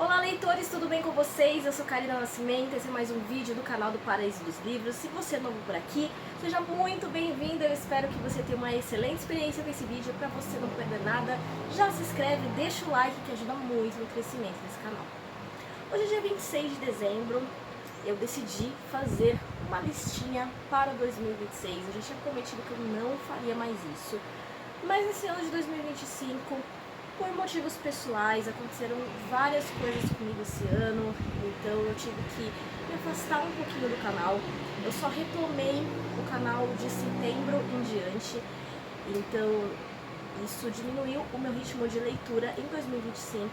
Olá leitores, tudo bem com vocês? Eu sou Karina Nascimento, esse é mais um vídeo do canal do Paraíso dos Livros. Se você é novo por aqui, seja muito bem-vindo, eu espero que você tenha uma excelente experiência com esse vídeo. Para você não perder nada, já se inscreve, deixa o like que ajuda muito no crescimento desse canal. Hoje é dia 26 de dezembro, eu decidi fazer uma listinha para 2026. Eu já tinha prometido que eu não faria mais isso, mas esse ano de 2025... por motivos pessoais, aconteceram várias coisas comigo esse ano, então eu tive que me afastar um pouquinho do canal. Eu só retomei o canal de setembro em diante, então isso diminuiu o meu ritmo de leitura em 2025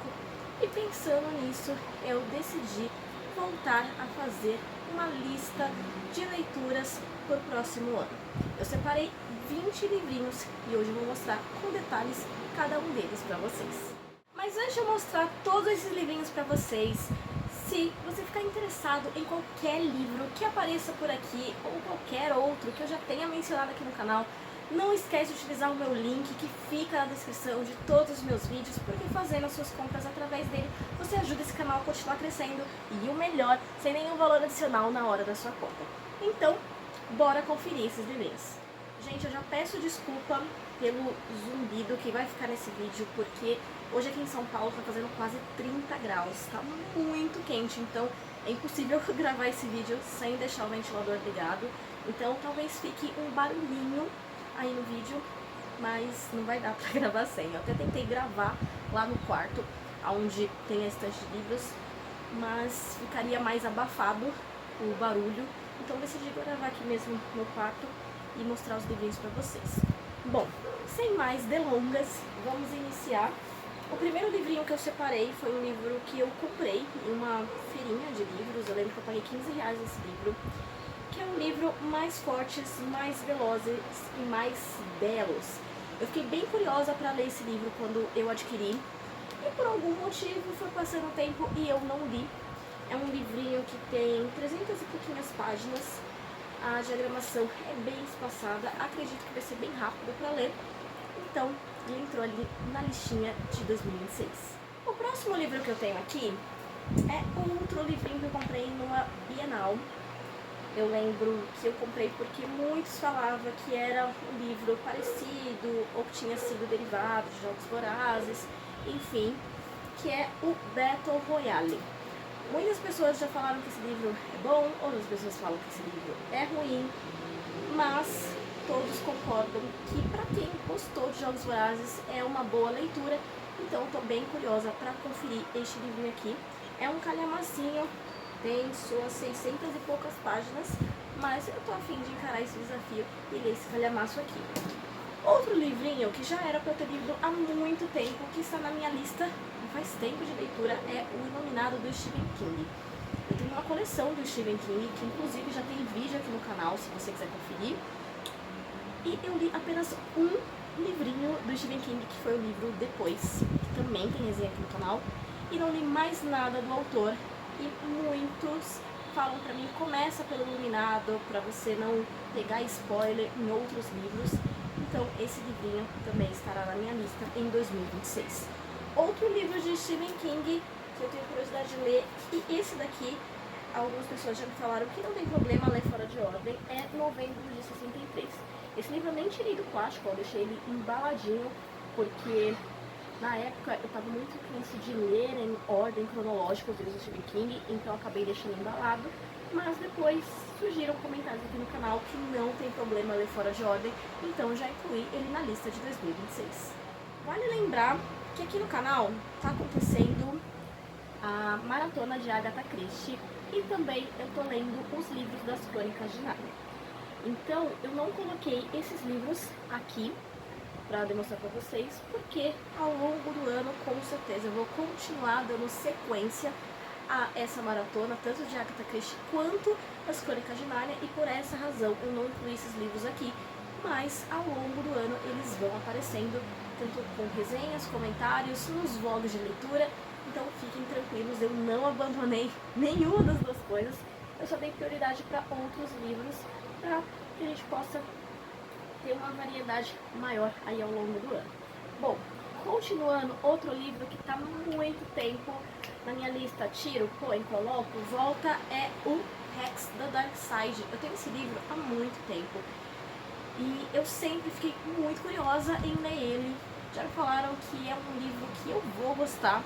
e pensando nisso eu decidi voltar a fazer uma lista de leituras para o próximo ano. Eu separei 20 livrinhos e hoje eu vou mostrar com detalhes cada um deles para vocês. Mas antes de eu mostrar todos esses livrinhos para vocês, se você ficar interessado em qualquer livro que apareça por aqui ou qualquer outro que eu já tenha mencionado aqui no canal, não esquece de utilizar o meu link que fica na descrição de todos os meus vídeos, porque fazendo as suas compras através dele, você ajuda esse canal a continuar crescendo e o melhor, sem nenhum valor adicional na hora da sua compra. Então, bora conferir esses livrinhos. Gente, eu já peço desculpa pelo zumbido que vai ficar nesse vídeo, porque hoje aqui em São Paulo tá fazendo quase 30 graus, tá muito quente, então é impossível gravar esse vídeo sem deixar o ventilador ligado, então talvez fique um barulhinho aí no vídeo, mas não vai dar pra gravar sem. Eu até tentei gravar lá no quarto, onde tem a estante de livros, mas ficaria mais abafado o barulho, então decidi gravar aqui mesmo no quarto e mostrar os livrinhos pra vocês. Bom, sem mais delongas, vamos iniciar. O primeiro livrinho que eu separei foi um livro que eu comprei em uma feirinha de livros. Eu lembro que eu paguei 15 reais nesse livro, que é um livro Mais Fortes, Mais Velozes e Mais Belos. Eu fiquei bem curiosa para ler esse livro quando eu adquiri e por algum motivo foi passando o tempo e eu não li. É um livrinho que tem 300 e pouquinhas páginas. A diagramação é bem espaçada, acredito que vai ser bem rápido para ler, então ele entrou ali na listinha de 2026. O próximo livro que eu tenho aqui é outro livrinho que eu comprei numa Bienal. Eu lembro que eu comprei porque muitos falavam que era um livro parecido ou que tinha sido derivado de Jogos Vorazes, enfim, que é o Battle Royale. Muitas pessoas já falaram que esse livro é bom, outras pessoas falam que esse livro é ruim, mas todos concordam que para quem gostou de Jogos Vorazes é uma boa leitura, então estou bem curiosa para conferir este livrinho aqui. É um calhamacinho, tem suas 600 e poucas páginas, mas eu estou a fim de encarar esse desafio e ler esse calhamaço aqui. Outro livrinho que já era para eu ter lido há muito tempo, que está na minha lista faz tempo de leitura, é O Iluminado do Stephen King. Eu tenho uma coleção do Stephen King, que inclusive já tem vídeo aqui no canal, se você quiser conferir. E eu li apenas um livrinho do Stephen King, que foi o livro Depois, que também tem resenha aqui no canal. E não li mais nada do autor, e muitos falam pra mim, começa pelo Iluminado, pra você não pegar spoiler em outros livros. Então esse livrinho também estará na minha lista em 2026. Outro livro de Stephen King que eu tenho curiosidade de ler, e esse daqui, algumas pessoas já me falaram que não tem problema ler fora de ordem, é Novembro de 63. Esse livro eu nem tirei do plástico, eu deixei ele embaladinho, porque na época eu estava muito intenso de ler em ordem cronológica os livros do Stephen King, então eu acabei deixando embalado, mas depois surgiram comentários aqui no canal que não tem problema ler fora de ordem, então já incluí ele na lista de 2026. Vale lembrar que aqui no canal está acontecendo a maratona de Agatha Christie e também eu tô lendo os livros das Crônicas de Nárnia. Então eu não coloquei esses livros aqui para demonstrar para vocês, porque ao longo do ano com certeza eu vou continuar dando sequência a essa maratona, tanto de Agatha Christie quanto das Crônicas de Nárnia, e por essa razão eu não incluí esses livros aqui, mas ao longo do ano eles vão aparecendo, tanto com resenhas, comentários, nos vlogs de leitura, então fiquem tranquilos, eu não abandonei nenhuma das duas coisas, eu só dei prioridade para outros livros, para que a gente possa ter uma variedade maior aí ao longo do ano. Bom, continuando, outro livro que está há muito tempo na minha lista tiro, põe, coloco, volta, é o Rex da Darkseid. Eu tenho esse livro há muito tempo e eu sempre fiquei muito curiosa em ler ele. Já me falaram que é um livro que eu vou gostar,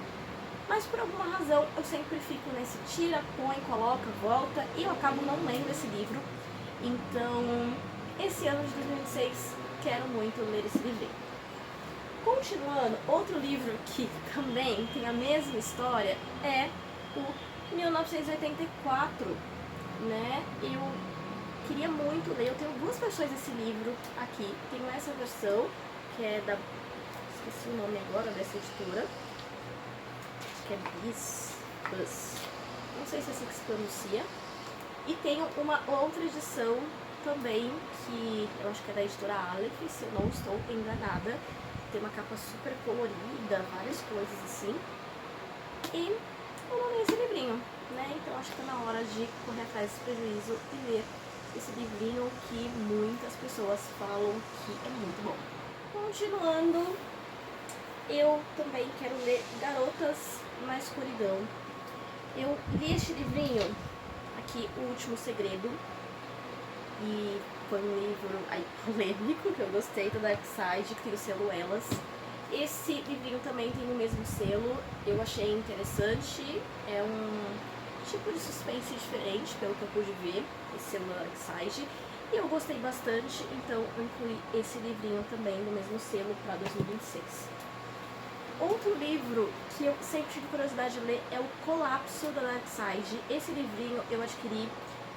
mas por alguma razão eu sempre fico nesse tira, põe, coloca, volta e eu acabo não lendo esse livro. Então, esse ano de 2026, quero muito ler esse livro. Continuando, outro livro que também tem a mesma história é o 1984, né? Eu queria muito ler, eu tenho duas versões desse livro aqui. Tenho essa versão, que é da... esqueci o nome agora dessa editora. Acho que é Bis. Não sei se é assim que se pronuncia. E tenho uma outra edição também, que eu acho que é da editora Aleph, se eu não estou enganada. Tem uma capa super colorida, várias coisas assim. E eu não li esse livrinho, né? Então acho que tá na hora de correr atrás desse prejuízo e ler esse livrinho que muitas pessoas falam que é muito bom. Continuando, eu também quero ler Garotas na Escuridão. Eu li este livrinho aqui, O Último Segredo, e foi um livro aí polêmico que eu gostei, da Darkseid, que tem o selo Elas. Esse livrinho também tem o mesmo selo, eu achei interessante, é um tipo de suspense diferente, pelo que eu pude ver, esse selo da Darkseid, e eu gostei bastante, então eu incluí esse livrinho também no mesmo selo para 2026. Outro livro que eu sempre tive curiosidade de ler é o Colapso da Darkseid. Esse livrinho eu adquiri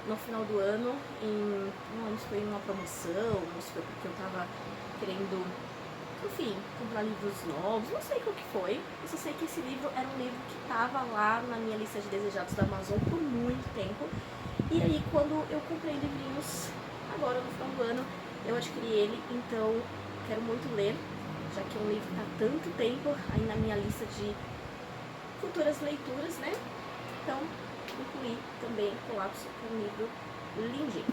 no final do ano, não lembro se foi em uma promoção, ou se foi porque eu tava querendo, enfim, comprar livros novos, não sei qual que foi. Eu só sei que esse livro era um livro que tava lá na minha lista de desejados da Amazon por muito tempo. E aí quando eu comprei livrinhos, agora no final do ano, eu adquiri ele, então quero muito ler, já que é um livro que tá há tanto tempo aí na minha lista de futuras leituras, né? Então, incluí também Colapso, que é um livro lindinho.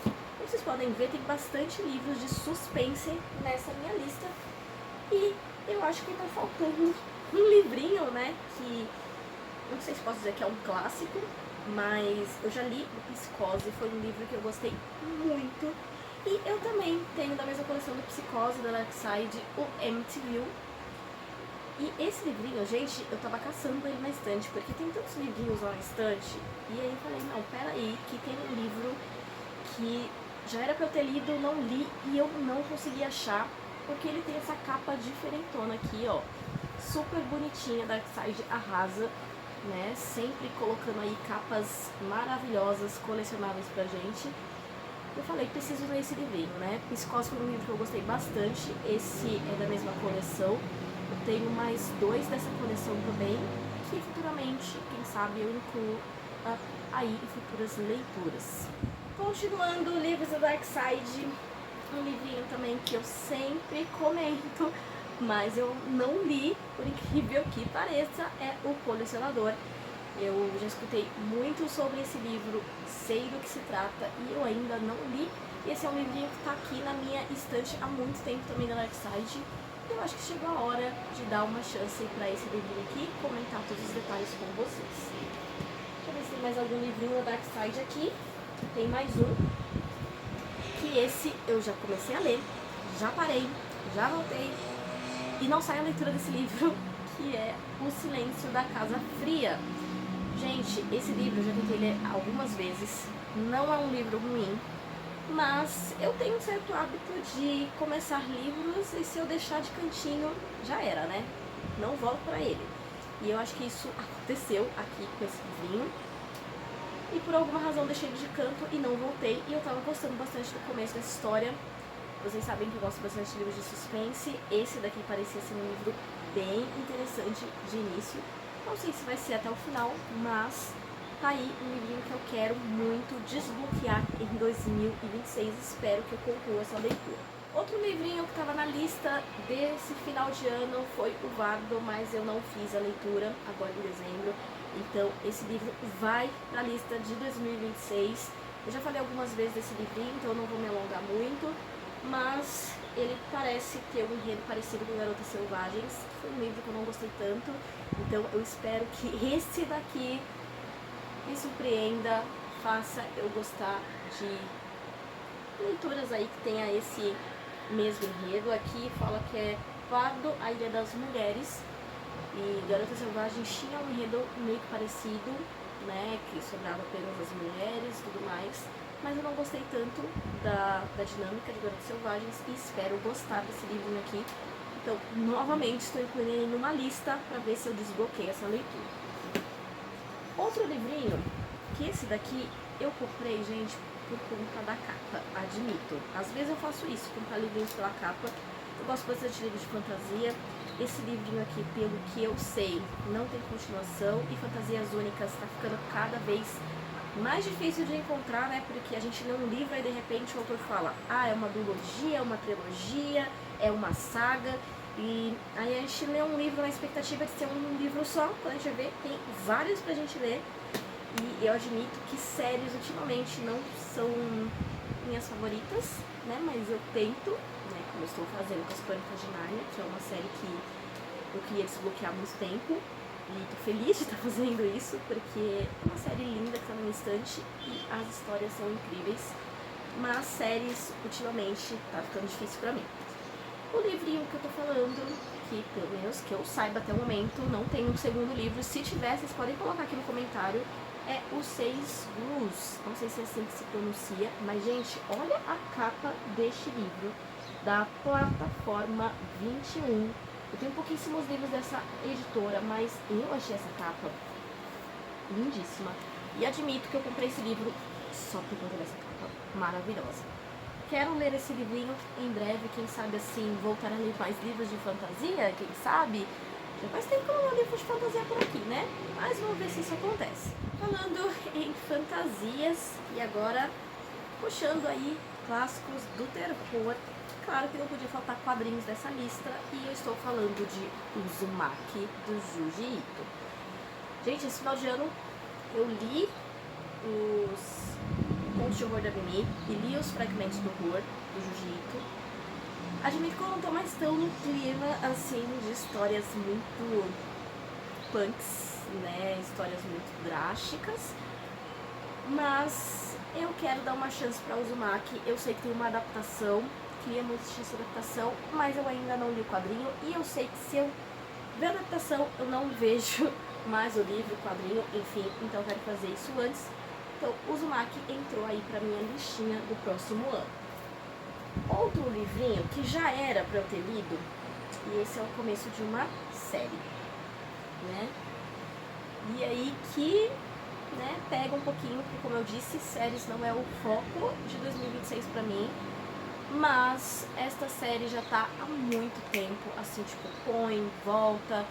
Como vocês podem ver, tem bastante livros de suspense nessa minha lista. E eu acho que tá faltando um livrinho, né? Que não sei se posso dizer que é um clássico, mas eu já li o Psicose, foi um livro que eu gostei muito. E eu também tenho da mesma coleção do Psicose, da Darkseid, o Amityville. E esse livrinho, gente, eu tava caçando ele na estante, porque tem tantos livrinhos lá na estante. E aí eu falei, não, peraí, que tem um livro que já era pra eu ter lido, não li, e eu não consegui achar, porque ele tem essa capa diferentona aqui, ó. Super bonitinha, Darkseid arrasa, né? Sempre colocando aí capas maravilhosas, colecionáveis pra gente. Eu falei, preciso ler esse livrinho, né? Psicose foi um livro que eu gostei bastante, esse é da mesma coleção. Eu tenho mais dois dessa coleção também, que futuramente, quem sabe, eu incluo aí em futuras leituras. Continuando, livros da Darkseid, um livrinho também que eu sempre comento, mas eu não li, por incrível que pareça, é O Colecionador. Eu já escutei muito sobre esse livro, sei do que se trata e eu ainda não li. E esse é um livrinho que está aqui na minha estante há muito tempo também da Darkseid. Eu acho que chegou a hora de dar uma chance para esse livrinho aqui e comentar todos os detalhes com vocês. Deixa eu ver se tem mais algum livrinho da Darkseid aqui. Tem mais um, que esse eu já comecei a ler, já parei, já voltei e não sai a leitura desse livro, que é O Silêncio da Casa Fria. Gente, esse livro eu já tentei ler algumas vezes, não é um livro ruim, mas eu tenho um certo hábito de começar livros e se eu deixar de cantinho, já era, né? Não volto pra ele. E eu acho que isso aconteceu aqui com esse livrinho. E por alguma razão deixei ele de canto e não voltei. E eu tava gostando bastante do começo dessa história. Vocês sabem que eu gosto bastante de livros de suspense. Esse daqui parecia ser um livro bem interessante de início. Não sei se vai ser até o final, mas tá aí um livrinho que eu quero muito desbloquear em 2026. Espero que eu conclua essa leitura. Outro livrinho que estava na lista desse final de ano foi o Vardo, mas eu não fiz a leitura agora em dezembro. Então esse livro vai para a lista de 2026. Eu já falei algumas vezes desse livrinho, então eu não vou me alongar muito. Mas ele parece ter um enredo parecido com Garotas Selvagens, que foi um livro que eu não gostei tanto. Então eu espero que esse daqui me surpreenda, faça eu gostar de leituras aí que tenha esse mesmo enredo. Aqui fala que é Pardo, a Ilha das Mulheres, e Garotas Selvagens tinha um enredo meio que parecido, né, que sobrava apenas as mulheres e tudo mais, mas eu não gostei tanto da dinâmica de Garotas Selvagens e espero gostar desse livro aqui. Então, novamente, estou incluindo ele numa lista para ver se eu desbloqueio essa leitura. Outro livrinho, que esse daqui eu comprei, gente, por conta da capa, admito. Às vezes eu faço isso, comprar livrinhos pela capa. Eu gosto bastante de livros de fantasia. Esse livrinho aqui, pelo que eu sei, não tem continuação e Fantasias Únicas está ficando cada vez mais difícil de encontrar, né? Porque a gente lê um livro e de repente o autor fala, ah, é uma duologia, é uma trilogia, é uma saga. E aí a gente lê um livro na expectativa de ser um livro só, quando a gente vê, tem vários pra gente ler. E eu admito que séries ultimamente não são minhas favoritas, né? Mas eu tento, né? Como eu estou fazendo com as Crônicas de Nárnia, que é uma série que eu queria desbloquear há muito tempo. E tô feliz de estar fazendo isso, porque é uma série linda que tá na minha estante e as histórias são incríveis. Mas séries, ultimamente, tá ficando difícil pra mim. O livrinho que eu tô falando, que pelo menos que eu saiba até o momento, não tem um segundo livro. Se tiver, vocês podem colocar aqui no comentário. É Os Seis Grus. Não sei se é assim que se pronuncia, mas, gente, olha a capa deste livro, da Plataforma 21. Eu tenho pouquíssimos livros dessa editora, mas eu achei essa capa lindíssima. E admito que eu comprei esse livro só por conta dessa capa maravilhosa. Quero ler esse livrinho em breve, quem sabe assim, voltar a ler mais livros de fantasia, quem sabe? Já faz tempo que eu não leio livros de fantasia por aqui, né? Mas vamos ver se isso acontece. Falando em fantasias, e agora puxando aí clássicos do terror, claro que não podia faltar quadrinhos dessa lista, e eu estou falando de Uzumaki, do Junji Ito. Gente, esse final de ano eu li os Contos de Horror da Mimi e li os Fragmentos do Horror, do Junji Ito. Admito que eu não tô mais tão no clima, assim, de histórias muito punks, né, histórias muito drásticas, mas eu quero dar uma chance pra Uzumaki. Eu sei que tem uma adaptação, queria muito assistir essa adaptação, mas eu ainda não li o quadrinho, e eu sei que se eu ver a adaptação, eu não vejo mais o livro, o quadrinho, enfim, então eu quero fazer isso antes. Então, Uzumaki entrou aí pra minha listinha do próximo ano. Outro livrinho que já era pra eu ter lido, e esse é o começo de uma série, né? E aí que, né, pega um pouquinho, porque como eu disse, séries não é o foco de 2026 pra mim, mas esta série já tá há muito tempo, assim, tipo, põe, volta.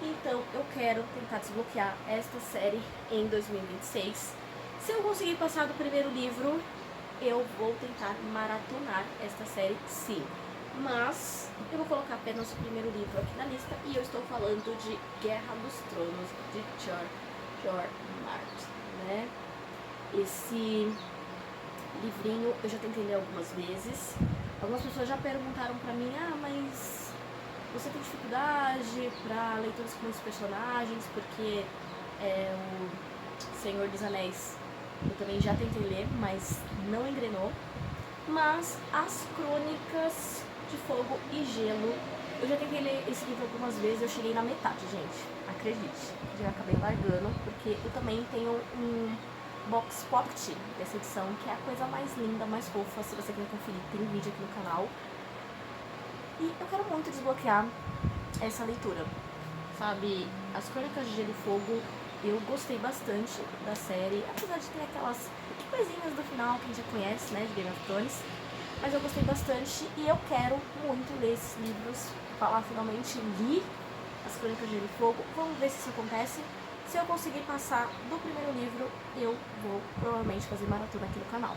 Então eu quero tentar desbloquear esta série em 2026. Se eu conseguir passar do primeiro livro, eu vou tentar maratonar esta série, sim. Mas eu vou colocar apenas o primeiro livro aqui na lista, e eu estou falando de Guerra dos Tronos, de George Martin, né? Esse livrinho eu já tentei ler algumas vezes. Algumas pessoas já perguntaram pra mim, ah, mas você tem dificuldade pra leituras com esses personagens, porque o Senhor dos Anéis eu também já tentei ler, mas não engrenou. Mas as Crônicas de Fogo e Gelo, eu já tentei ler esse livro algumas vezes, eu cheguei na metade, gente, acredite. Já acabei largando, porque eu também tenho um box pocket dessa edição, que é a coisa mais linda, mais fofa. Se você quer conferir, tem vídeo aqui no canal. E eu quero muito desbloquear essa leitura, sabe? As Crônicas de Gelo e Fogo, eu gostei bastante da série, apesar de ter aquelas coisinhas do final que a gente já conhece, né, de Game of Thrones. Mas eu gostei bastante e eu quero muito ler esses livros, falar finalmente, li as Crônicas de Gelo e Fogo. Vamos ver se isso acontece. Se eu conseguir passar do primeiro livro, eu vou provavelmente fazer maratona aqui no canal.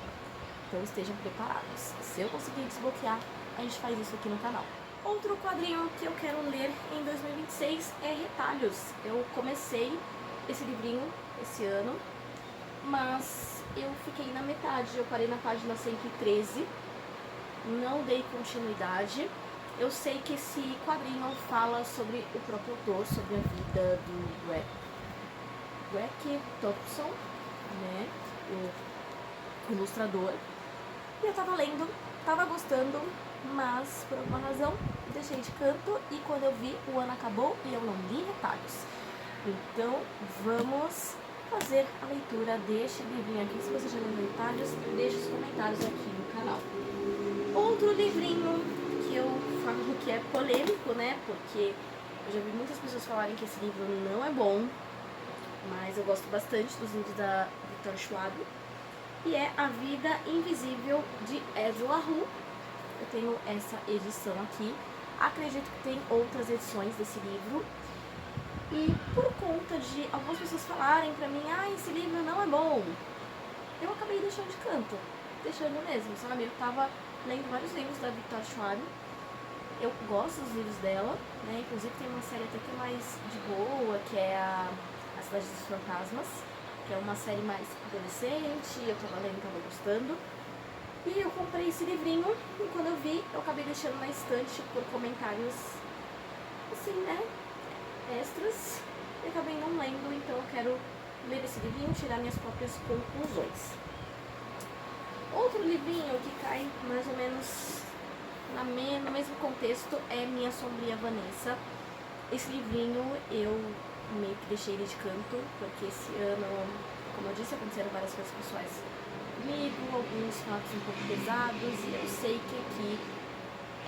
Então estejam preparados. Se eu conseguir desbloquear, a gente faz isso aqui no canal. Outro quadrinho que eu quero ler em 2026 é Retalhos. Eu comecei esse livrinho esse ano, mas eu fiquei na metade. Eu parei na página 113, não dei continuidade. Eu sei que esse quadrinho fala sobre o próprio autor, sobre a vida do Greg Thompson, né, o ilustrador. E eu tava lendo, tava gostando, mas por alguma razão deixei de canto e quando eu vi o ano acabou e eu não li retalhos. Então vamos fazer a leitura deste livrinho aqui. Se você já leu retalhos, deixe os comentários aqui no canal. Outro livrinho que eu falo que é polêmico, né? Porque eu já vi muitas pessoas falarem que esse livro não é bom, mas eu gosto bastante dos livros da Victor Schwab. E é A Vida Invisível de Ed La Rue. Eu tenho essa edição aqui. Acredito que tem outras edições desse livro. E por conta de algumas pessoas falarem pra mim, esse livro não é bom, eu acabei deixando de canto. Deixando mesmo, sabe? Eu tava lendo vários livros da Victor Schwab. Eu gosto dos livros dela, né? Inclusive tem uma série até que é mais de boa, que é a Cidade dos Fantasmas, que é uma série mais adolescente, eu tava lendo, tava gostando. E eu comprei esse livrinho e quando eu vi, eu acabei deixando na estante por comentários, assim, né, extras. E acabei não lendo, então eu quero ler esse livrinho e tirar minhas próprias conclusões. Outro livrinho que cai mais ou menos no mesmo contexto é Minha Sombria Vanessa. Esse livrinho eu meio que deixei ele de canto, porque esse ano, como eu disse, aconteceram várias coisas pessoais comigo, alguns fatos um pouco pesados, e eu sei que aqui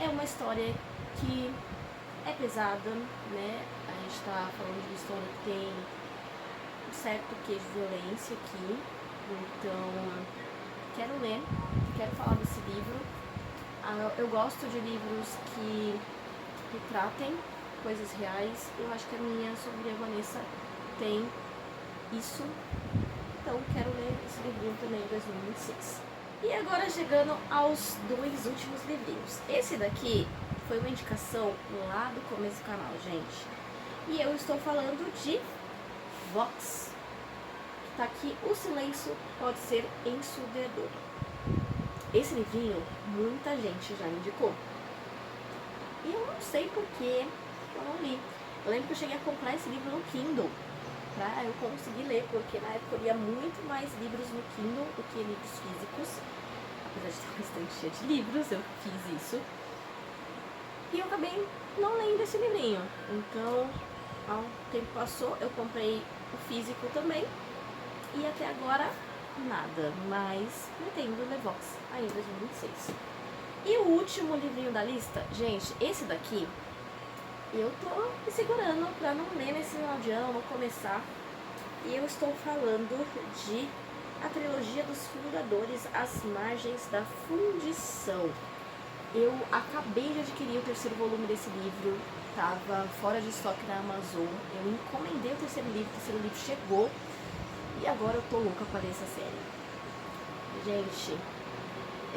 é uma história que é pesada, né? A gente tá falando de uma história que tem um certo quê de violência aqui, então quero ler, quero falar desse livro. Eu gosto de livros que retratem coisas reais. Eu acho que a Minha Sombria Vanessa tem isso. Então quero ler esse livrinho também em 2026. E agora chegando aos dois últimos livrinhos. Esse daqui foi uma indicação lá do começo do canal, gente. E eu estou falando de Vox. Tá aqui, O Silêncio Pode Ser Ensurdecedor. Esse livrinho muita gente já indicou. E eu não sei porque eu não li. Eu lembro que eu cheguei a comprar esse livro no Kindle pra eu conseguir ler, porque na época eu lia muito mais livros no Kindle do que livros físicos. Apesar de ter uma estante cheia de livros, eu fiz isso. E eu acabei não lendo esse livrinho. Então, ao tempo passou, eu comprei o físico também. E até agora, nada. Mas pretendo ler Vox ainda em 2026. E o último livrinho da lista, gente, esse daqui eu tô me segurando pra não ler nesse final de ano, não começar. E eu estou falando de A Trilogia dos Fundadores, As Margens da Fundição. Eu acabei de adquirir o terceiro volume desse livro, tava fora de estoque na Amazon. Eu encomendei o terceiro livro chegou e agora eu tô louca para ler essa série. Gente,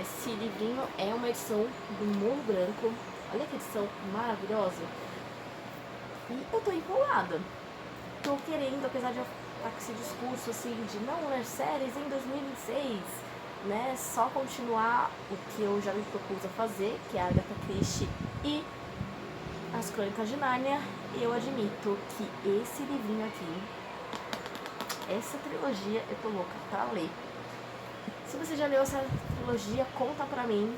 esse livrinho é uma edição do Morro Branco. Olha que edição maravilhosa. E eu tô empolgada. Tô querendo, apesar de eu estar com esse discurso assim de não ler séries em 2026, né? Só continuar o que eu já me propus a fazer, que é a Agatha Christie e As Crônicas de Nárnia. Eu admito que esse livrinho aqui, essa trilogia, eu tô louca pra ler. Se você já leu essa trilogia, conta pra mim,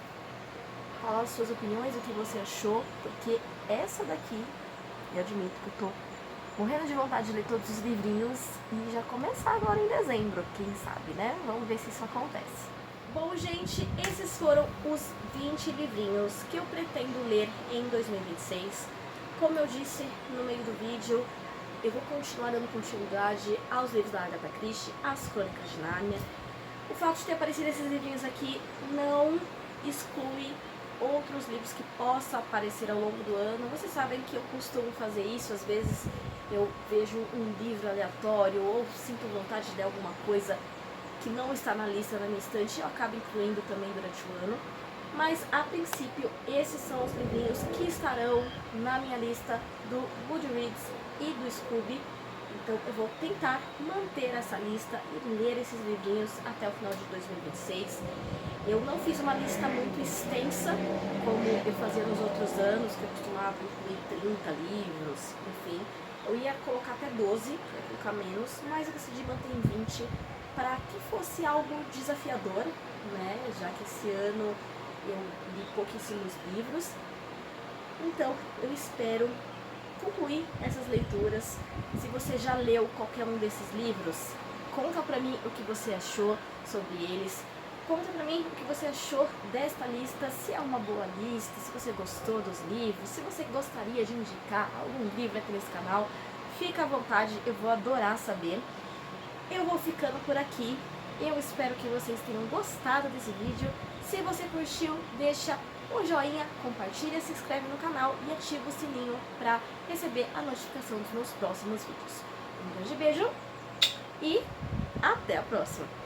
fala as suas opiniões, o que você achou, porque essa daqui, eu admito que eu tô morrendo de vontade de ler todos os livrinhos e já começar agora em dezembro, quem sabe, né? Vamos ver se isso acontece. Bom, gente, esses foram os 20 livrinhos que eu pretendo ler em 2026. Como eu disse no meio do vídeo, eu vou continuar dando continuidade aos livros da Agatha Christie, As Crônicas de Nárnia. O fato de ter aparecido esses livrinhos aqui não exclui outros livros que possam aparecer ao longo do ano. Vocês sabem que eu costumo fazer isso, às vezes eu vejo um livro aleatório ou sinto vontade de ler alguma coisa que não está na lista na minha estante, eu acabo incluindo também durante o ano. Mas a princípio, esses são os livrinhos que estarão na minha lista do Goodreads e do Scooby. Então eu vou tentar manter essa lista e ler esses livrinhos até o final de 2026. Eu não fiz uma lista muito extensa, como eu fazia nos outros anos, que eu costumava incluir 30 livros, enfim. Eu ia colocar até 12, ia colocar menos, mas eu decidi manter em 20 para que fosse algo desafiador, né? Já que esse ano eu li pouquíssimos livros. Então, eu espero concluir essas leituras. Se você já leu qualquer um desses livros, conta pra mim o que você achou sobre eles. Conta pra mim o que você achou desta lista, se é uma boa lista, se você gostou dos livros, se você gostaria de indicar algum livro aqui nesse canal. Fica à vontade, eu vou adorar saber. Eu vou ficando por aqui. Eu espero que vocês tenham gostado desse vídeo. Se você curtiu, deixa o joinha, compartilha, se inscreve no canal e ativa o sininho para receber a notificação dos meus próximos vídeos. Um grande beijo e até a próxima!